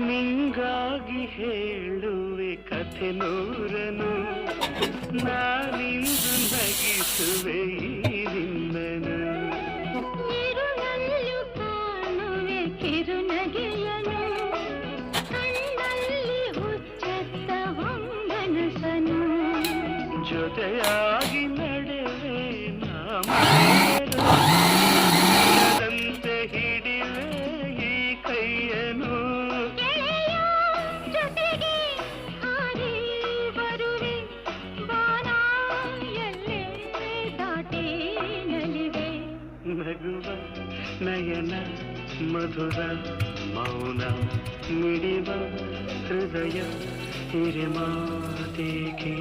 ನಿಂಗಾಗಿ ಹೇಳುವೆ ಕಥೆ ನೂರನು, ನಾನಿಂದು ನಗಿಸುವೆ ಈ ನಿನ್ನನು. ಇರುಳಲ್ಲೂ ಕಾಣುವೆ ಕಿರುನಗೆಯನು, ಕಣ್ಣಲ್ಲಿ ಹುಚ್ಚೆತ್ತ ಹೊಂಗನಸನು. ಜೊತೆಯಾಗಿ ನಡೆವೆ ನಾಮದಂತೆ ಹಿಡಿವೆ ಈ ಕೈಯನು. ಗೆಳೆಯ ಜೊತೆಗೆ ಹಾರಿ ಬರುವೆ, ಬಾನ ಎಲ್ಲೇ ದಾಟಿ ನಲಿವೆ. ನಗುವ ನಯನ ಮಧುರ ಮೌನ ಮಿಡಿವ ಹೃದಯ ಹಿರಿಮಾತೇಕೆ.